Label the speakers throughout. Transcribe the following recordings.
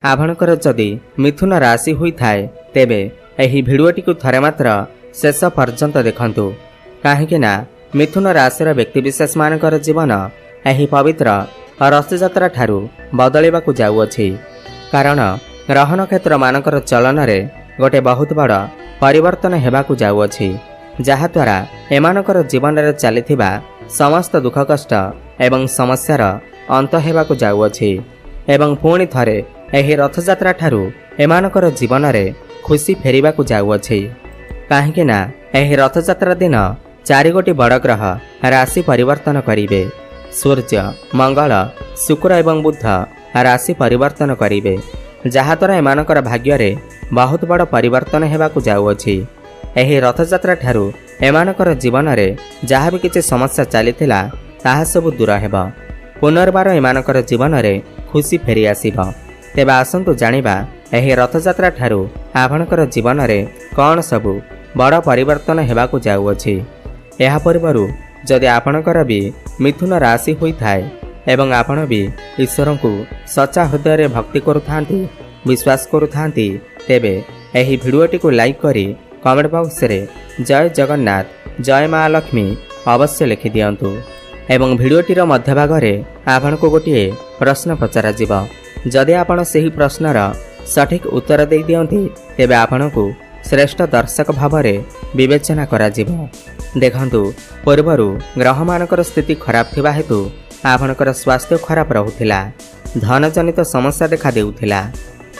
Speaker 1: आपणकर जदि मिथुन राशि होइथाए तेबे एही भिडियोटी को थरे मात्र शेष पर्यंत देखंतु काहेकि ना मिथुन राशिर व्यक्तिविशेष मानकर जीवन एही पवित्र रथयात्रा ठारू बदलिबाकु जाउअछि। कारण ग्रहण क्षेत्र मानकर चलन रे गोटे बहुत बड़ परिवर्तन हेबाकु जाउअछि, जहाद्वारा एमानकर जीवन रे चलिथिबा समस्त दुख कष्ट एवं समस्यार अंत हेबाकु जाउअछि एवं पुणी थरे एही रथयात्रा ठारू एमानकर जीवन रे खुशी फेरिबाकु जाउअछि। काहेकि ना एही रथयात्रा दिन 4 गोटी बड़ ग्रह राशि परिवर्तन करिवे। सूर्य, मंगल, शुक्र एवं बुध राशि परिवर्तन करिवे, जहाद्वारा एमानकर भाग्य रे बहुत बड़ परिवर्तन हेबाकु जाउअछि। एही रथयात्रा ठारू एमानकर जीवन रे जहाँ भी किछि समस्या चलिथिला ताहा सब दूर हेबा। पुनर्बार एमानकर जीवन रे खुशी फेरी आसीबा। तेबे आसंतु जानिबा एही रथयात्रा ठारू आपणकर जीवन रे कौन सबु बड़ परिवर्तन हेबाकु जाउअछि। एहा पूर्वरु जदि आपणकर भी मिथुन राशि होइथाए एवं आपण भी ईश्वर को सच्चा हृदय रे भक्ति करुथांती, विश्वास करुथांती, तेबे एही भिडियोटी को लाइक करी कमेंट बॉक्स रे जय जगन्नाथ, जय माँ लक्ष्मी अवश्य लिखि दियंतु। एवं भिडियोटीर मध्य भाग रे आपनको गोटिए प्रश्न पचरा जिवो। जदि आपण सेही प्रश्नर सठिक उत्तर दे दियंती तेबे आपनको श्रेष्ठ दर्शक भाव में विवेचना करा जिवो। देखंतु पूर्वरु ग्रह मानकर स्थिति खराब थिबा हेतु आपणकर स्वास्थ्य खराब रहुथिला, धन जनित समस्या देखा देउथिला।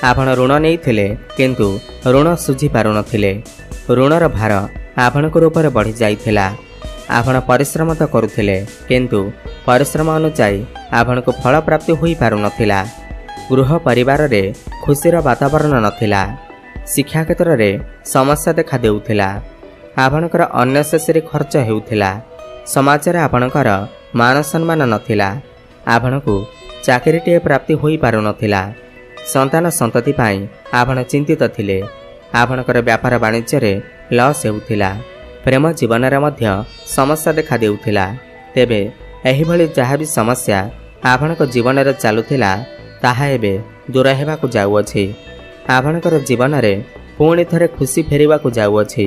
Speaker 1: आपण ऋण नेइथिले किंतु ऋण सुझी पारु नथिले। ऋणर भार आपणकर ऊपर बढ़ी जाइथिला। आपण परिश्रम तो करुथिले किंतु परिश्रम अनुसार आपणको फल प्राप्ति होई पारु नथिला। गृह परिवार रे खुशीर वातावरण नथिला। शिक्षा क्षेत्र रे समस्या देखा देउथिला। आपणकर अननेसेसरी खर्च हेउथिला। समाज रे आपणकर मान सम्मान नथिला। आपणको चाकरीटे प्राप्ति होई पारु नथिला। संतान संतति पाई आपण चिंतित थिले। आपणकर व्यापार वाणिज्य रे लॉस हेउथिला। प्रेम जीवन रे मध्य समस्या देखा देउथिला। तेबे एही भली जहाँ भी समस्या आपणक जीवन रे चालुथिला ताहा एबे दूर हेबाकु जाउअछि। आपणकर जीवन रे पुणी थरे खुशी फेरिबाकु जाउअछि।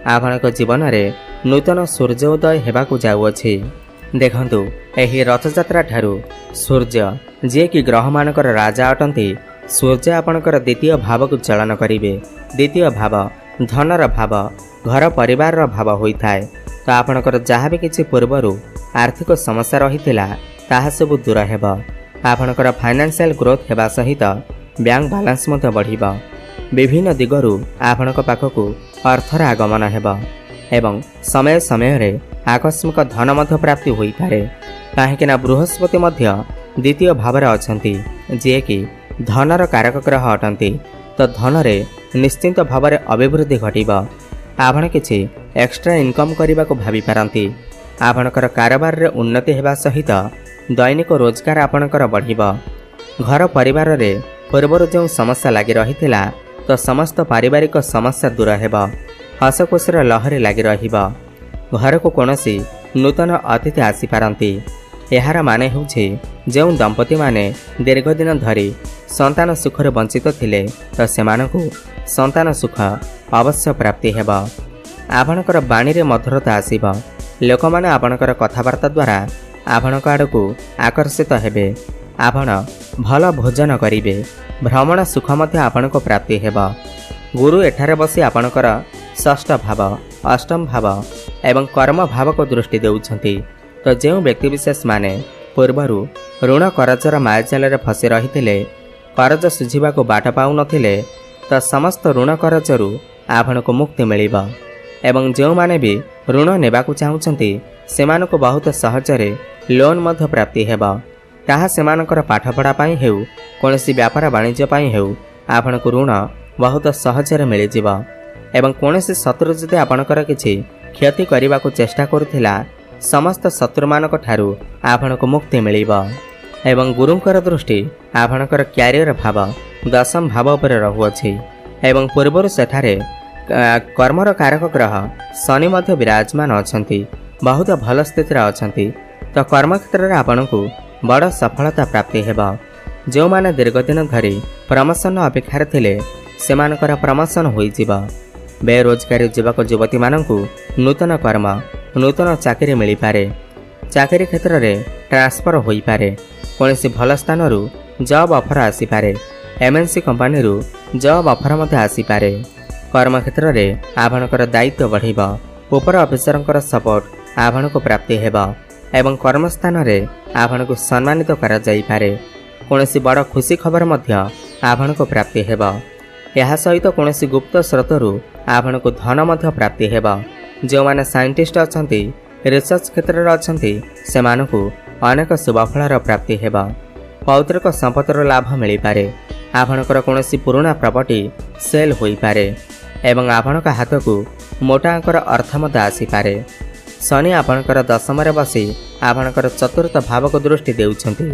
Speaker 1: आपणक जीवन रे नूतन सूर्योदय हेबाकु जाउअछि। देखंतु एही रथयात्रा ठारू सूर्य जे कि ग्रह मानकर राजा अटंती, सूर्य आपणकर द्वितीय भाव को चलन करिवे। द्वितीय भाव धनर भाव, घर परिवार भाव होइथाए। तो आपणकर जहाँ भी किछि पूर्वरु आर्थिक समस्या रहिथिला ताहा सब दूर हेबा। आपणकर फाइनेंशियल ग्रोथ हेबा सहित बैंक बैलेंस मते बढ़िबा। विभिन्न दिगरु आपणक पाखकु अर्थर आगमन हेबा एवं समय समय रे आकस्मिक धन मध्य प्राप्ति होइथारे। काहेकि ना बृहस्पति मध्य द्वितीय भाव रे अछंती, जे कि धनर कारक ग्रह अटंती। तो धन रे निश्चिंत भाव रे अभिवृद्धि घटिबा। आपण किछि एक्स्ट्रा इनकम करने को भावी पारंती। आपणकर कारोबार रे उन्नति हेबा सहित दैनिक रोजगार आपणकर बढ़िबा। घर परिवार रे पूर्वर जो समस्या लगी रहिथिला तो समस्त पारिवारिक समस्या दूर हेबा। हसखुशीर लहरी लगी रहिबा। घर को कोनोसी नूतन अतिथि आसी पारंती। एहार माने होउछि जो दंपति माने दीर्घ दिन धरी संतान सुखर वंचित थिले तो सेमानकु संतान सुख अवश्य प्राप्ति हेबा। आपणकर बाणी रे मधुरता आसीबा। लोक माने आपणकर कथावार्ता द्वारा आपणक आड़कू आकर्षित हेबे। आपण भल भोजन करिवे। भ्रमण सुख मध्य आपणक प्राप्ति हेबा। गुरु एठारे बसी आपणकर षष्ठ भाव, अष्टम भाव एवं कर्म भाव को दृष्टि देउछंती। तो जो व्यक्तिविशेष माने पूर्वरु ऋण करजर मायाजाल रे फसी रहिथिले, करज सुझिबा को बाट पाउ नथिले, तो समस्त ऋण करजरु आपणको मुक्ति मिलिबा। एवं जो माने भी ऋण नेबाकु चाहुचंती सेमानकु बहुत सहजरे लोन मध्य प्राप्ति हेबा। ताहा सेमानकर पाठपढ़ा पाई हेउ, कोनोसी व्यापार वाणिज्य पाई हेउ, आपणको ऋण बहुत सहजरे मिलि जिबा। एवं कोनोसी शत्रु जदि आपणकर किछि क्षति करिबाकु चेष्टा करुथिला समस्त शत्रुमानक ठारू आपणको मुक्ति मिलिबा। एवं गुरुंकर दृष्टि आपणकर क्यारियर भाव दशम भाव पर रहुअछि। एवं पूर्वर सेठारे कर्मर कारक ग्रह शनि मध्य विराजमान अछंती, बहुत भल स्थिति अछंती। तो कर्म क्षेत्र रे आपणको बड़ सफलता प्राप्ति हेबा। जो माने दीर्घ दिन धरी प्रमोशन अपेक्षार थिले सेमानकर प्रमोशन होइजिब। बेरोजगारी युवक युवती मानंकु नूतन कर्म नूतन चाकरी मिल पारे। चाकरी क्षेत्र में ट्रांसफर होई पारे। कोनोसी भल स्थान जॉब ऑफर आसी पारे। एमएनसी कंपनी जॉब ऑफर मध्य आसी पारे। कर्म क्षेत्र में आपणकर दायित्व बढ़िब। उपर ऑफिसरंकर सपोर्ट आपणको प्राप्ति हेबा एवं कर्मस्थान में आपणको सम्मानित करा जाई पारे। कोनोसी बड़ खुशी खबर मध्य आपणको प्राप्ति हेबा। यह सहित कोनोसी गुप्त स्रोतरु आपणको धन मध्य प्राप्ति हेबा। जो माने साइंटिस्ट अछंती रिसर्च क्षेत्र में अछंती सेमानकु अनेक शुभफलर प्राप्ति हेबा। पौत्रिक संपत्तिर लाभ मिल पारे। आपणकर कोनोसी पुराना प्रॉपर्टी सेल होई पारे एवं आपणक हाथ को मोटा अंकर अर्थ मध्य आसी पारे। शनि आपणकर दशम रे बसी आपणकर चतुर्थ भाव को दृष्टि देउछंती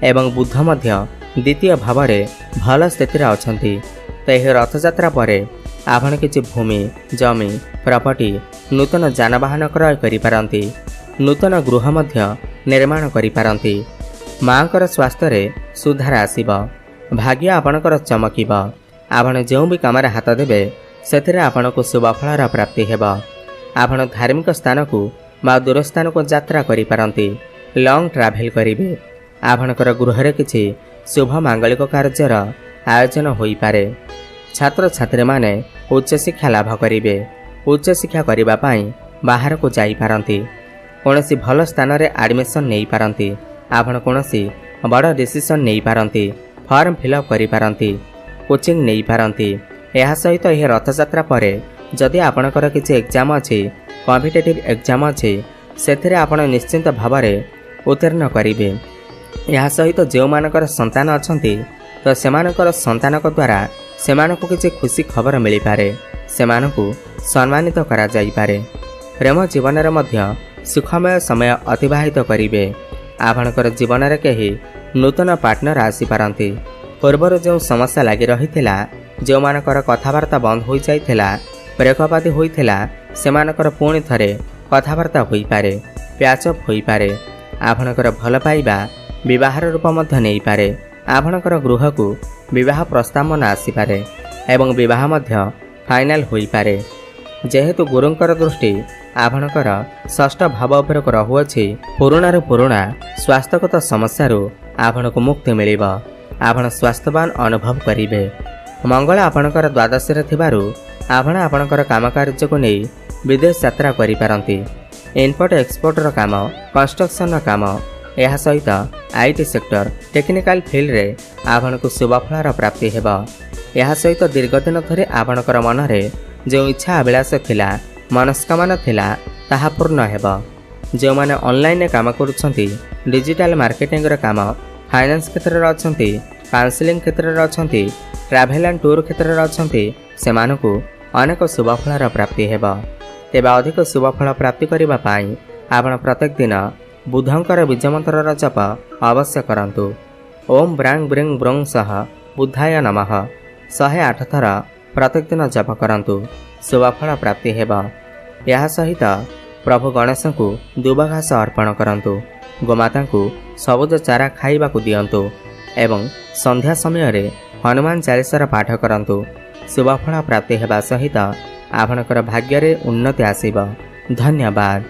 Speaker 1: एवं बुध मध्य द्वितीय भाव रे भल स्थिति अछंती। तो यह रथयात्रा पर आपण किछि भूमि जमी प्रॉपर्टी नूतन जानवाहन क्रय करि पारंती। नूतन गृह मध्य निर्माण करि पारंती। मांकर स्वास्थ्य रे सुधार आसीब। भाग्य आपणकर चमकीब। आपण जो भी काम हाथ देबे सेथिरे आपणको शुभफलर प्राप्ति हेबा। आपण धार्मिक स्थान को बा दूर स्थान को यात्रा करि पारंती। लॉन्ग ट्रैवल करिवे। आपणकर गृह रे किछि शुभ मांगलिक कार्यर आयोजन होई पारे। छात्र छात्री माने उच्च शिक्षा लाभ करिवे। उच्च शिक्षा करिबा पई बाहर को जाई पारंती। कोनोसी भल स्थान रे एडमिशन नेई पारंती। आपण कोनोसी बड़ डिसीजन नेई पारंती। फॉर्म फिलअप करि पारंती। कोचिंग नेई पारंती। यह सहित यह रथयात्रा पर जदि आपणकर किछि एग्जाम अछि कॉम्पिटिटिव एग्जाम अछि सेथिरे आपण निश्चित भाव में उत्तीर्ण करिवे। यह सहित जो मानकर संतान अछंती तो सेमानकर संतानक द्वारा सेमानकु किछि खुशी खबर मिल पारे। सेमानकु सम्मानित करा जाई पारे। प्रेम जीवन रे मध्य सुखमय समय अतिबाहित करिवे। आपणकर जीवन रे केही नूतन पार्टनर आसी पारंती। पूर्वर जो समस्या लगी रहिथिला जो मानकर कथावार्ता बंद हो जाइथिला प्रेकवादी होइथिला सेमानकर पुणी थरे कथावार्ता होई पारे। प्याचअप होई पारे। आपणकर भल पाइबा विवाहर रूप मध्य नहीं पारे। आपणकर गृह को विवाह प्रस्तावना आसी पारे एवं विवाह मध्य फाइनल होई पारे। जेहेतु गुरुंकर दृष्टि आपणकर षष्ठ भाव उपर रहुअछि पुराणा पुराणा स्वास्थ्यगत समस्यारू आपणको मुक्ति मिलिब। आपण स्वास्थ्यवान अनुभव करिवे। मंगल आपणकर द्वादश रे थिबारु आपण आपणकर काम कार्य को नहीं विदेश यात्रा करि पारंती। इनपुट एक्सपोर्ट रो काम कंस्ट्रक्शन रो काम यह सहित आईटी सेक्टर टेक्निकल फील्ड रे आपणको शुभफलर प्राप्ति हेबा। यह सहित दीर्घ दिन धरि आपणकर मन रे जो इच्छा अभिलाष थिला मनस्कामना थिला ताहा पूर्ण हेबा। जो माने ऑनलाइन काम करूछंती डिजिटल मार्केटिंग रो काम फाइनेंस क्षेत्र रे अछंती काउंसलिंग क्षेत्र रे अछंती ट्रैवल एंड टूर क्षेत्र रे अछंती सेमानकु अनेक शुभफलर प्राप्ति हेबा। तेबे अधिक शुभफल प्राप्ति करिबा पाई आपण प्रत्येक दिन बुधंकर बीजमंत्र जप अवश्य करंतु। ओम ब्रांग ब्रिंग ब्रोंग सह बुद्धाय नमः 108 थर प्रत्येक दिन जप करंतु। शुभफल प्राप्ति हेबा। यह सहित प्रभु गणेश को दुब घास अर्पण करंतु। गोमाता को सबुज चारा खाइबा को दियंतु एवं संध्या समय रे हनुमान चालीसार पाठ करंतु। शुभफल प्राप्ति हेबा सहित आपणकर भाग्य रे उन्नति आसीब। धन्यवाद।